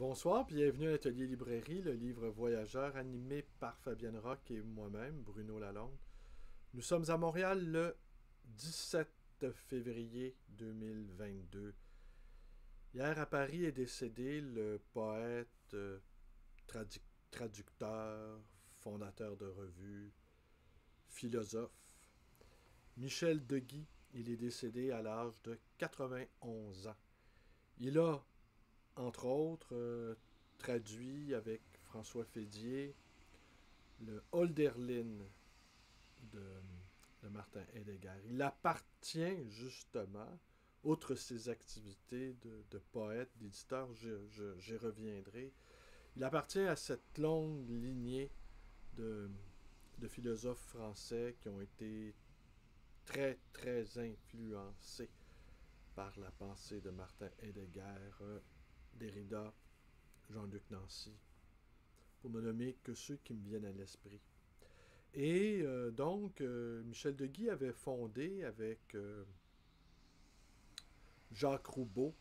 Bonsoir, bienvenue à l'Atelier Librairie, le livre voyageur animé par Fabienne Roch et moi-même, Bruno Lalonde. Nous sommes à Montréal le 17 février 2022. Hier à Paris est décédé le poète, traducteur, fondateur de revues, philosophe, Michel Deguy. Il est décédé à l'âge de 91 ans. Il a entre autres, traduit avec François Fédier le Hölderlin de, de Martin Heidegger. Il appartient justement, outre ses activités de poète, d'éditeur, j'y reviendrai, il appartient à cette longue lignée de, de philosophes français qui ont été très, très influencés par la pensée de Martin Heidegger, Derrida, Jean-Luc Nancy, pour ne nommer que ceux qui me viennent à l'esprit. Et Michel Deguy avait fondé avec Jacques Roubaud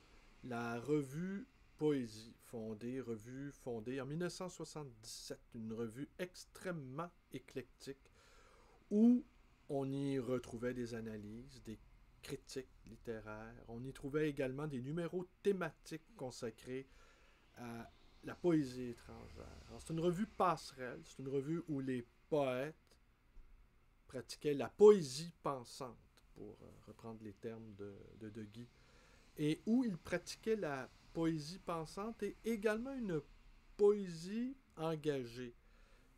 la revue Poésie, revue fondée en 1977, une revue extrêmement éclectique où on y retrouvait des analyses, des critiques littéraires, on y trouvait également des numéros thématiques consacrés à la poésie étrangère. C'est une revue passerelle, c'est une revue où les poètes pratiquaient la poésie pensante, pour reprendre les termes de Deguy, et où ils pratiquaient la poésie pensante et également une poésie engagée,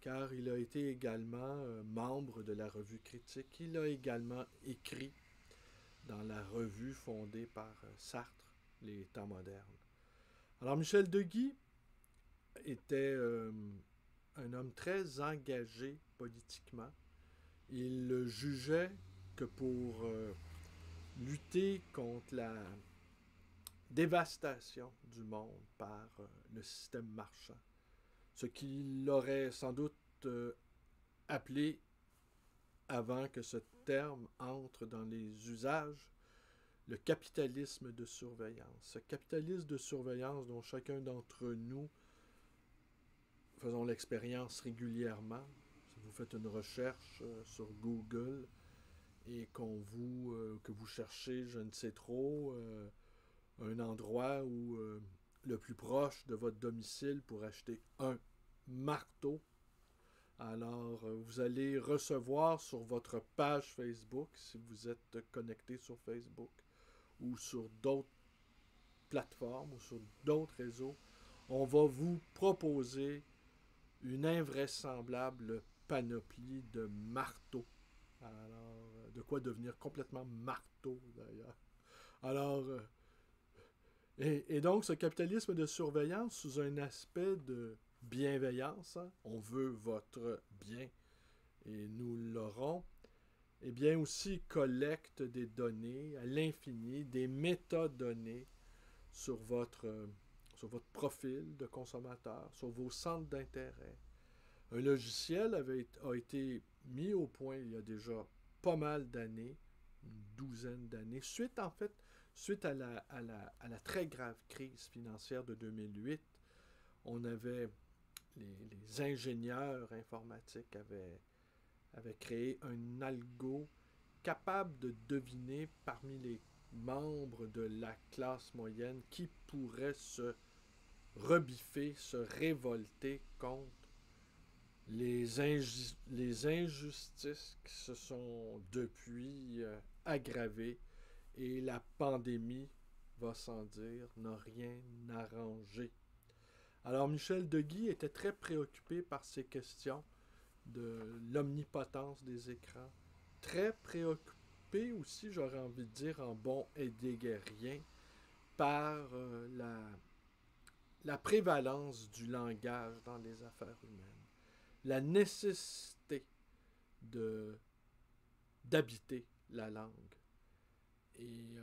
car il a été également membre de la revue critique. Il a également écrit dans la revue fondée par Sartre, Les Temps modernes. Alors Michel Deguy était un homme très engagé politiquement. Il jugeait que pour lutter contre la dévastation du monde par le système marchand, ce qu'il aurait sans doute appelé, avant que ce terme entre dans les usages, le capitalisme de surveillance. Ce capitalisme de surveillance dont chacun d'entre nous faisons l'expérience régulièrement. Si vous faites une recherche sur Google et que vous cherchez, je ne sais trop, un endroit où le plus proche de votre domicile pour acheter un marteau, alors vous allez recevoir sur votre page Facebook, si vous êtes connecté sur Facebook ou sur d'autres plateformes ou sur d'autres réseaux, on va vous proposer une invraisemblable panoplie de marteaux. Alors, de quoi devenir complètement marteau, d'ailleurs. Alors, et donc, ce capitalisme de surveillance, sous un aspect de bienveillance, hein, on veut votre bien et nous l'aurons, eh bien aussi collecte des données à l'infini, des métadonnées sur sur votre profil de consommateur, sur vos centres d'intérêt. Un logiciel a été mis au point il y a déjà pas mal d'années, une douzaine d'années, suite à la très grave crise financière de 2008. On avait, les ingénieurs informatiques avaient créé un algo capable de deviner parmi les membres de la classe moyenne qui pourrait se rebiffer, se révolter contre les injustices qui se sont depuis aggravées et la pandémie, va sans dire, n'a rien arrangé. Alors Michel Deguy était très préoccupé par ces questions de l'omnipotence des écrans, très préoccupé aussi, j'aurais envie de dire, en bon heideggerien, par la prévalence du langage dans les affaires humaines, la nécessité de d'habiter la langue. Et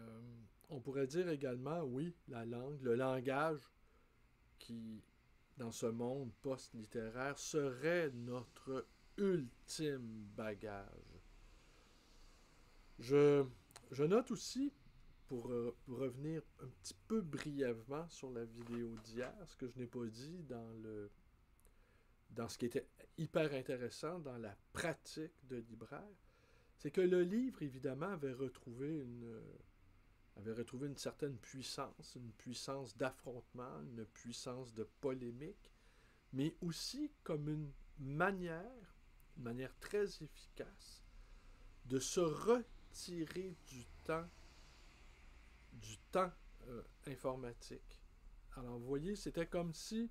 on pourrait dire également, oui, la langue, le langage qui, dans ce monde post-littéraire, serait notre ultime bagage. Je, je note aussi pour revenir un petit peu brièvement sur la vidéo d'hier, ce que je n'ai pas dit dans ce qui était hyper intéressant dans la pratique de libraire, c'est que le livre, évidemment, avait retrouvé une certaine puissance, une puissance d'affrontement, une puissance de polémique, mais aussi comme une manière très efficace de se retirer du temps informatique. Alors, vous voyez, c'était comme si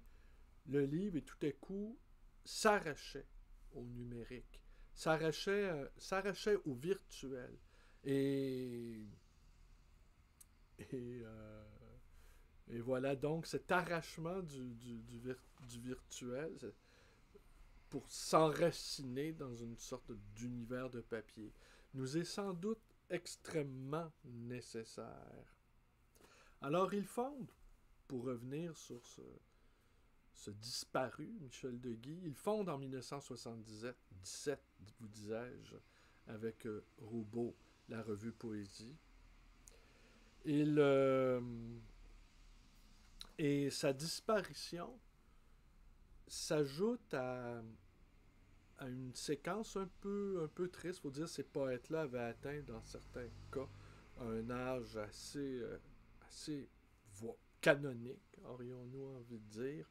le livre, et tout à coup, s'arrachait au numérique, s'arrachait au virtuel. Et, et, euh, et voilà donc cet arrachement du virtuel pour s'enraciner dans une sorte d'univers de papier nous est sans doute extrêmement nécessaire. Alors il fonde, pour revenir sur ce disparu, Michel de Guy, il fonde en 1977, vous disais-je, avec Roubaud, la revue Poésie. Et sa disparition s'ajoute à une séquence un peu triste. Il faut dire que ces poètes-là avaient atteint, dans certains cas, un âge assez canonique, aurions-nous envie de dire.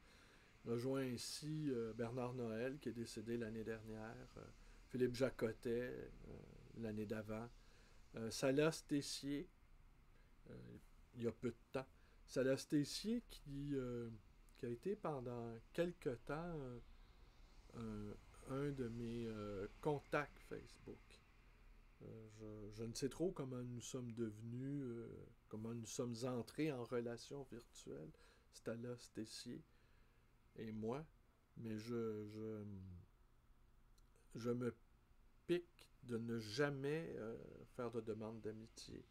Rejoint ainsi Bernard Noël, qui est décédé l'année dernière, Philippe Jacotet, l'année d'avant, Salas Tessier, il y a peu de temps. Salas Tessier qui a été pendant quelque temps un de mes contacts Facebook. Je ne sais trop comment nous sommes devenus, comment nous sommes entrés en relation virtuelle, Salas Tessier et moi, mais je me pique de ne jamais faire de demande d'amitié,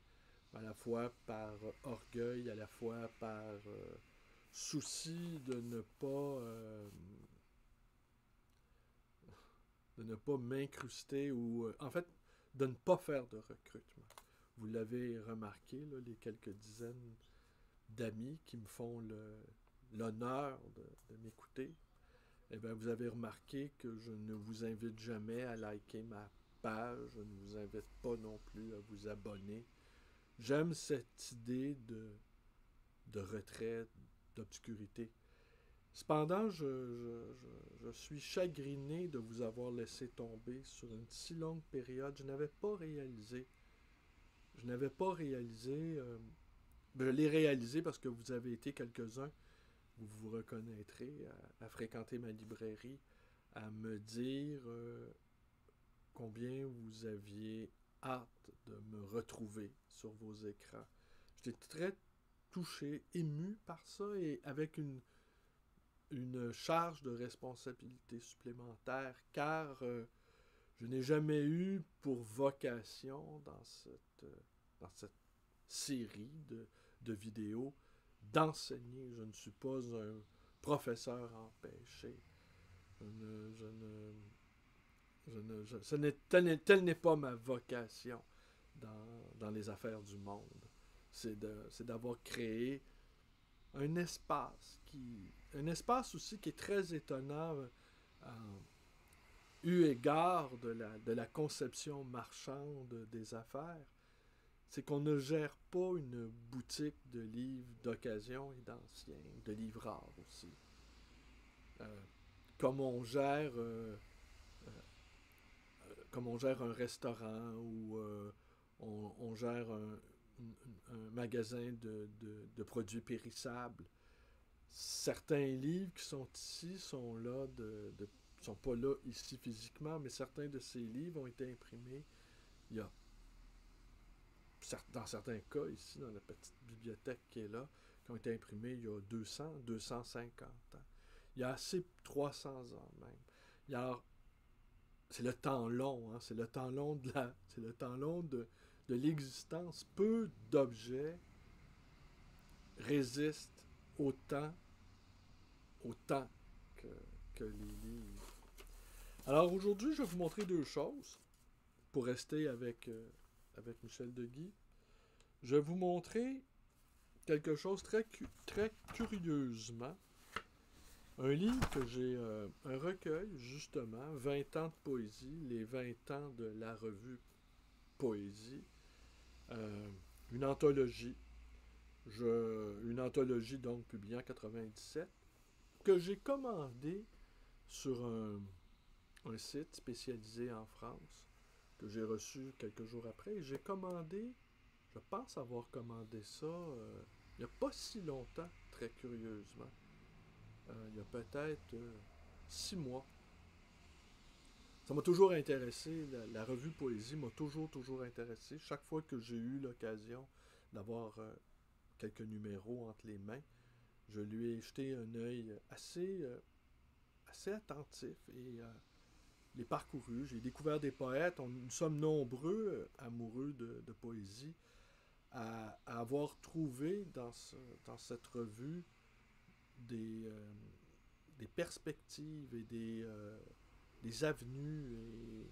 à la fois par orgueil, à la fois par souci de ne pas m'incruster ou en fait de ne pas faire de recrutement. Vous l'avez remarqué, là, les quelques dizaines d'amis qui me font l'honneur de m'écouter, eh bien, vous avez remarqué que je ne vous invite jamais à liker ma page, je ne vous invite pas non plus à vous abonner. J'aime cette idée de retrait, d'obscurité. Cependant, je suis chagriné de vous avoir laissé tomber sur une si longue période. Je n'avais pas réalisé. Je l'ai réalisé parce que vous avez été quelques-uns, vous vous reconnaîtrez, à fréquenter ma librairie, à me dire combien vous aviez hâte de me retrouver sur vos écrans. J'étais très touché, ému par ça et avec une charge de responsabilité supplémentaire, car je n'ai jamais eu pour vocation dans cette série de vidéos d'enseigner. Je ne suis pas un professeur empêché. Telle n'est pas ma vocation dans les affaires du monde. C'est d'avoir créé un espace aussi qui est très étonnant eu égard de la conception marchande des affaires. C'est qu'on ne gère pas une boutique de livres d'occasion et d'anciens, de livres rares aussi. Comme on gère un restaurant ou on gère un magasin de produits périssables. Certains livres qui sont ici sont pas là ici physiquement, mais certains de ces livres ont été imprimés il y a, dans certains cas, ici, dans la petite bibliothèque qui est là, qui ont été imprimés il y a 250 ans. Il y a assez 300 ans même. C'est le temps long, hein? C'est le temps long de l'existence. Peu d'objets résistent autant que les livres. Alors aujourd'hui, je vais vous montrer deux choses pour rester avec Michel de Guy. je vais vous montrer quelque chose très curieusement. Un livre que j'ai, un recueil, justement, 20 ans de poésie, les 20 ans de la revue Poésie, euh, une anthologie, une anthologie donc publiée en 97, que j'ai commandé sur un site spécialisé en France, que j'ai reçu quelques jours après. J'ai commandé, je pense avoir commandé ça il n'y a pas si longtemps, très curieusement. Il y a peut-être 6 mois. Ça m'a toujours intéressé, la revue Poésie m'a toujours intéressé. Chaque fois que j'ai eu l'occasion d'avoir quelques numéros entre les mains, je lui ai jeté un œil assez attentif et les parcouru. J'ai découvert des poètes. Nous sommes nombreux, amoureux de poésie, à avoir trouvé dans cette revue des, euh, des perspectives et des avenues et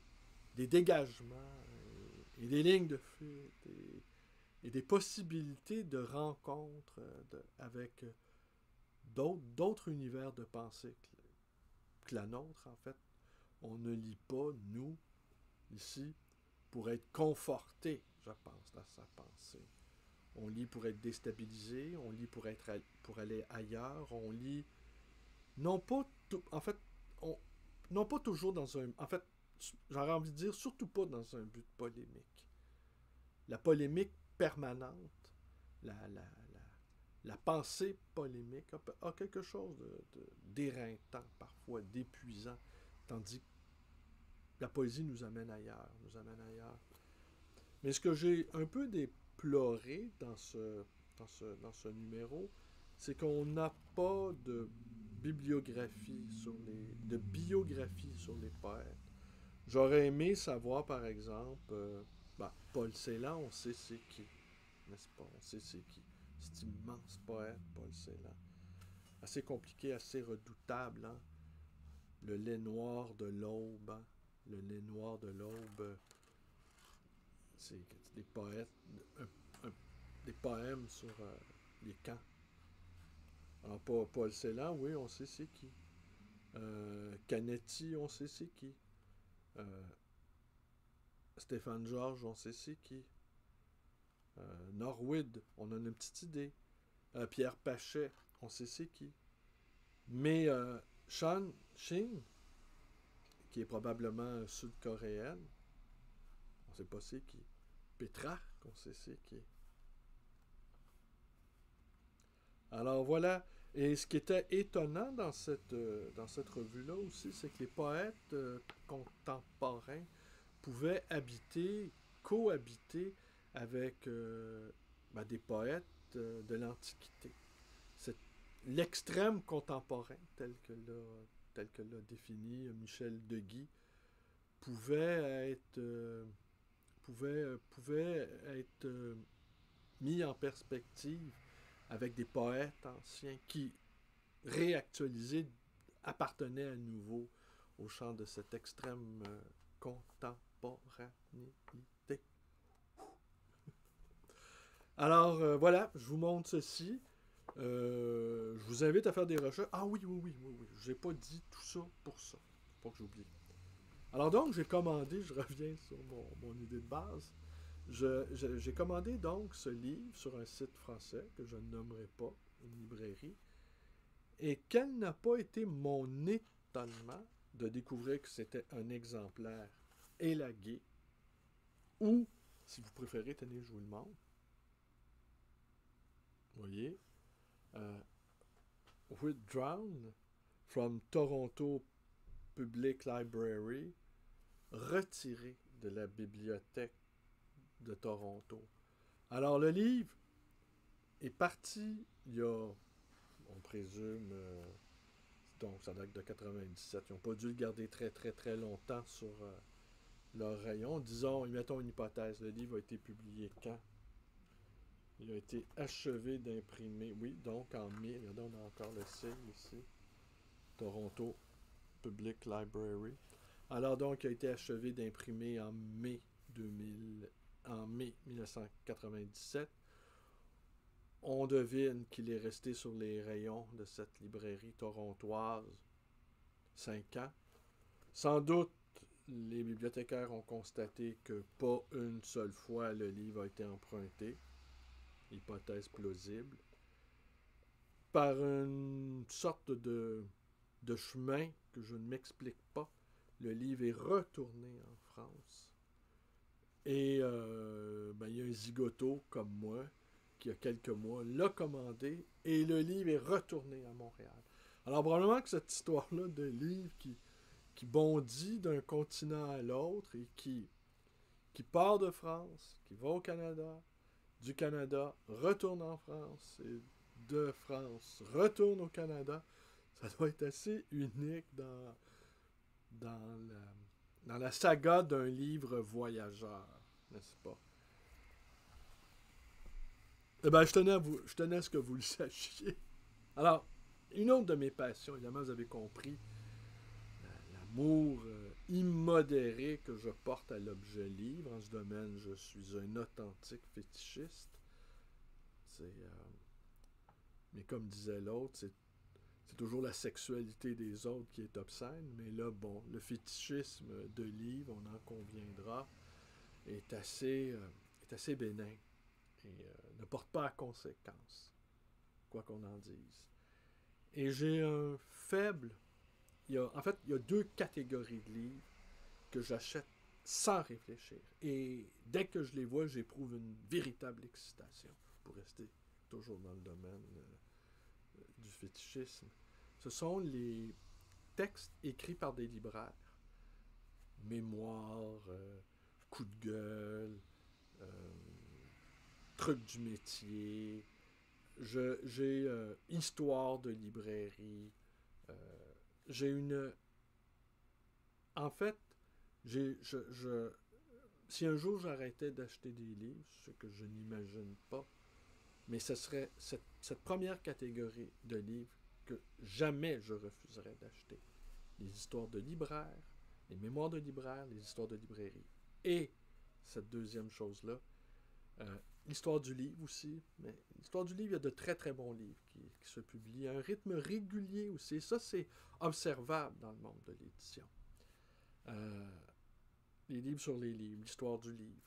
des dégagements et des lignes de fuite et des possibilités de rencontres avec d'autres univers de pensée que la nôtre, en fait. On ne lit pas, nous, ici, pour être conforté, je pense, dans sa pensée. On lit pour être déstabilisé, on lit pour aller ailleurs, on lit non pas en fait on, non pas toujours dans un en fait j'aurais envie de dire surtout pas dans un but polémique. La polémique permanente, la, la, la, la pensée polémique a quelque chose d'éreintant, parfois d'épuisant, tandis que la poésie nous amène ailleurs, Mais ce que j'ai un peu déploré dans ce numéro, c'est qu'on n'a pas de biographie sur les poètes. J'aurais aimé savoir, par exemple, Paul Celan, on sait c'est qui, n'est-ce pas? On sait c'est qui. Cet immense poète, Paul Celan. Assez compliqué, assez redoutable, hein? Le lait noir de l'aube, hein? Le lait noir de l'aube, c'est des poètes, un- des poèmes sur les camps. Alors, Paul Celan, oui, on sait c'est qui. Canetti, on sait c'est qui. Euh, Stéphane Georges, on sait c'est qui. Norwood, on en a une petite idée. Pierre Pachet, on sait c'est qui. Mais Shan Shin, qui est probablement sud-coréenne, on sait pas c'est qui. Petra, on sait c'est qui. Alors voilà. Et ce qui était étonnant dans cette revue-là aussi, c'est que les poètes contemporains pouvaient cohabiter avec des poètes de l'Antiquité. C'est l'extrême contemporain, tel que l'a défini Michel Deguy, pouvait être, pouvait être mis en perspective avec des poètes anciens qui, réactualisés, appartenaient à nouveau au champ de cette extrême contemporanéité. Alors, voilà, je vous montre ceci. Je vous invite à faire des recherches. Ah oui. Je n'ai pas dit tout ça pour ça. Faut pas que j'oublie. Alors donc, j'ai commandé, je reviens sur mon idée de base. J'ai commandé donc ce livre sur un site français que je ne nommerai pas, une librairie. Et quel n'a pas été mon étonnement de découvrir que c'était un exemplaire élagué, ou, si vous préférez, tenez, je vous le montre. Vous voyez, euh, Withdrawn from Toronto Public Library, retiré de la bibliothèque de Toronto. Alors, le livre est parti il y a, on présume, donc ça date de 97. Ils n'ont pas dû le garder très longtemps sur leur rayon. Disons, mettons une hypothèse. Le livre a été publié quand? Il a été achevé d'imprimer, oui, donc en mai. Regardez, on a encore le sigle ici. Toronto Public Library. Alors donc, il a été achevé d'imprimer en mai 2000, en mai 1997. On devine qu'il est resté sur les rayons de cette librairie torontoise 5 ans. Sans doute, les bibliothécaires ont constaté que pas une seule fois le livre a été emprunté, hypothèse plausible, par une sorte de chemin que je ne m'explique pas. Le livre est retourné en France. Et il y a un zigoto comme moi qui, il y a quelques mois, l'a commandé et le livre est retourné à Montréal. Alors, probablement que cette histoire-là de livre qui bondit d'un continent à l'autre et qui part de France, qui va au Canada, du Canada, retourne en France, et de France, retourne au Canada, ça doit être assez unique dans la saga d'un livre voyageur, n'est-ce pas? Eh bien, je tenais à ce que vous le sachiez. Alors, une autre de mes passions, évidemment, vous avez compris, l'amour immodéré que je porte à l'objet livre. En ce domaine, je suis un authentique fétichiste. Mais comme disait l'autre, c'est toujours la sexualité des autres qui est obscène. Mais là, bon, le fétichisme de livre, on en conviendra, est assez bénin et ne porte pas à conséquence, quoi qu'on en dise. Et j'ai un faible... En fait, il y a 2 catégories de livres que j'achète sans réfléchir. Et dès que je les vois, j'éprouve une véritable excitation, pour rester toujours dans le domaine du fétichisme. Ce sont les textes écrits par des libraires. Mémoires, coups de gueule, trucs du métier. J'ai histoire de librairie. J'ai une... En fait, si un jour j'arrêtais d'acheter des livres, ce que je n'imagine pas, mais ce serait cette première catégorie de livres que jamais je refuserais d'acheter. Les histoires de libraires, les mémoires de libraires, les histoires de librairie. Et cette deuxième chose-là, l'histoire du livre aussi. Mais l'histoire du livre, il y a de très très bons livres qui se publient à un rythme régulier aussi. Et ça, c'est observable dans le monde de l'édition. Les livres sur les livres, l'histoire du livre.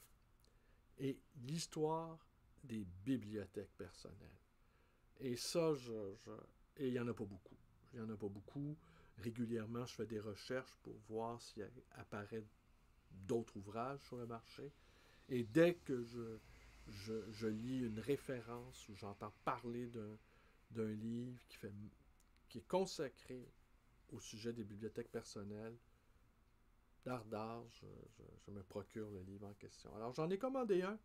Et l'histoire des bibliothèques personnelles. Et ça, et il n'y en a pas beaucoup. Il n'y en a pas beaucoup. Régulièrement, je fais des recherches pour voir s'il apparaît d'autres ouvrages sur le marché. Et dès que je lis une référence ou j'entends parler d'un livre qui est consacré au sujet des bibliothèques personnelles, d'art, je me procure le livre en question. Alors, j'en ai commandé un,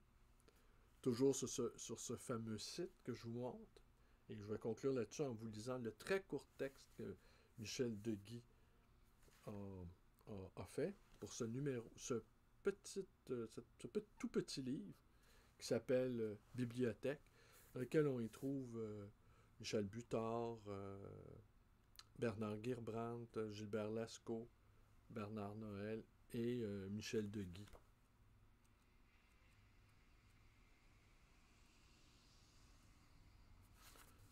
toujours sur ce fameux site que je vous montre. Et je vais conclure là-dessus en vous lisant le très court texte que Michel Deguy a fait pour ce numéro, ce tout petit livre qui s'appelle Bibliothèque, dans lequel on y trouve Michel Buttard, Bernard Guirbrandt, Gilbert Lascaux, Bernard Noël et Michel Deguy.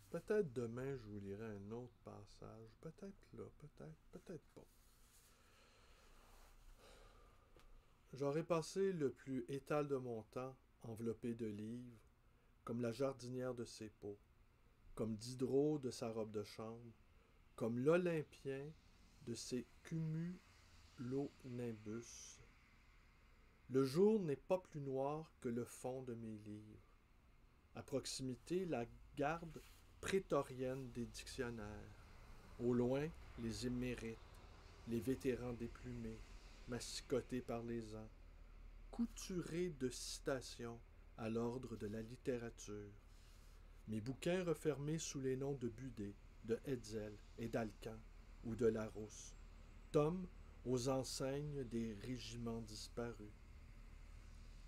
Peut-être demain, je vous lirai un autre passage. Peut-être là, peut-être pas. J'aurais passé le plus étal de mon temps enveloppé de livres, comme la jardinière de ses pots, comme Diderot de sa robe de chambre, comme l'Olympien de ses cumulonimbus. Le jour n'est pas plus noir que le fond de mes livres. À proximité, la garde prétorienne des dictionnaires. Au loin, les émérites, les vétérans déplumés, massicotés par les ans, couturés de citations à l'ordre de la littérature. Mes bouquins refermés sous les noms de Budé, de Hetzel et d'Alcan ou de Larousse, tomes aux enseignes des régiments disparus.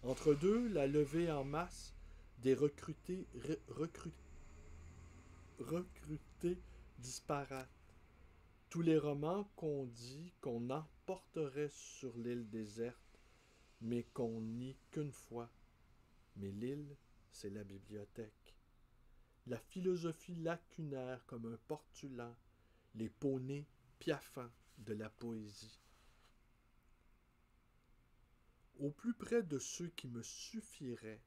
Entre deux, la levée en masse des recrutés disparates. Tous les romans qu'on dit qu'on emporterait sur l'île déserte, mais qu'on nie qu'une fois mais l'île, c'est la bibliothèque. La philosophie lacunaire comme un portulan, les poneys piaffants de la poésie. Au plus près de ceux qui me suffiraient,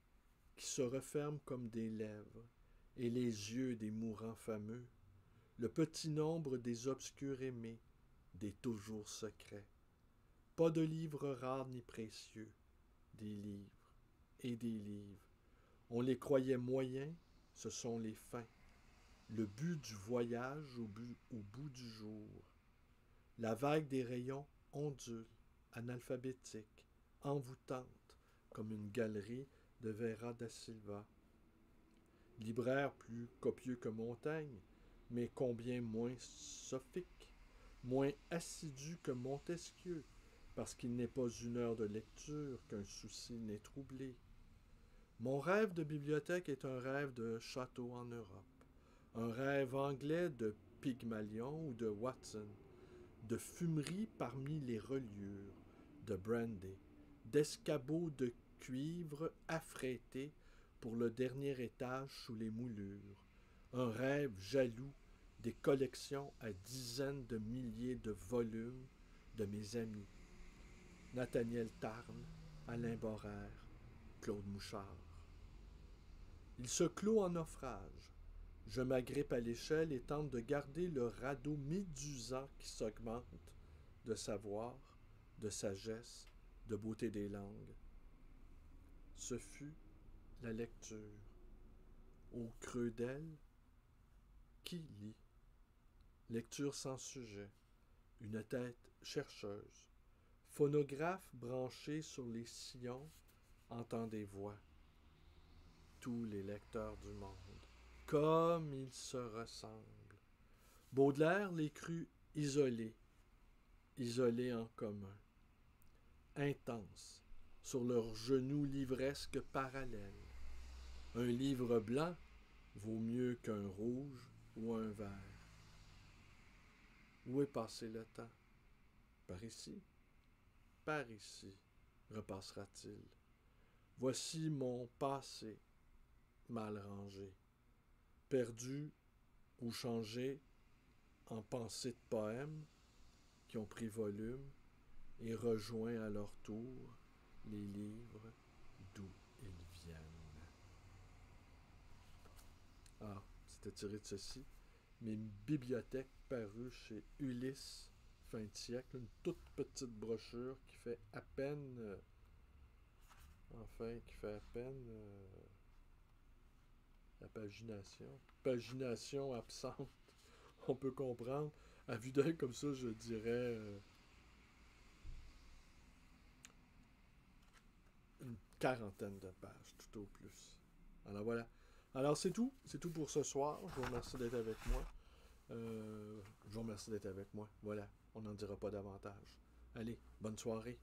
qui se referment comme des lèvres, et les yeux des mourants fameux, le petit nombre des obscurs aimés, des toujours secrets. Pas de livres rares ni précieux, des livres et des livres. On les croyait moyens, ce sont les fins. Le but du voyage au bout du jour. La vague des rayons ondule, analphabétique, envoûtante, comme une galerie de Vera da Silva. Libraire plus copieux que Montaigne, mais combien moins sophique, moins assidu que Montesquieu, parce qu'il n'est pas une heure de lecture qu'un souci n'est troublé. Mon rêve de bibliothèque est un rêve de château en Europe, un rêve anglais de Pygmalion ou de Watson, de fumerie parmi les reliures, de brandy, d'escabeaux de cuivre affrétés pour le dernier étage sous les moulures, un rêve jaloux des collections à dizaines de milliers de volumes de mes amis. Nathaniel Tarn, Alain Borère, Claude Mouchard. Il se clôt en naufrage. Je m'agrippe à l'échelle et tente de garder le radeau médusant qui s'augmente de savoir, de sagesse, de beauté des langues. Ce fut la lecture. Au creux d'elle, qui lit? Lecture sans sujet, une tête chercheuse. Phonographe branché sur les sillons entend des voix. Tous les lecteurs du monde, comme ils se ressemblent. Baudelaire les crut isolés, isolés en commun, intenses, sur leurs genoux livresques parallèles. Un livre blanc vaut mieux qu'un rouge ou un vert. Où est passé le temps? Par ici? Par ici, repassera-t-il. Voici mon passé mal rangé, perdu ou changé en pensées de poèmes qui ont pris volume et rejoint à leur tour les livres d'où ils viennent. Ah, c'était tiré de ceci. Mes bibliothèques parues chez Ulysse, fin de siècle, une toute petite brochure qui fait à peine, la pagination. Pagination absente, on peut comprendre. À vue d'œil comme ça, je dirais une quarantaine de pages, tout au plus. Alors voilà. Alors c'est tout pour ce soir. Je vous remercie d'être avec moi. Voilà, on n'en dira pas davantage. Allez, bonne soirée.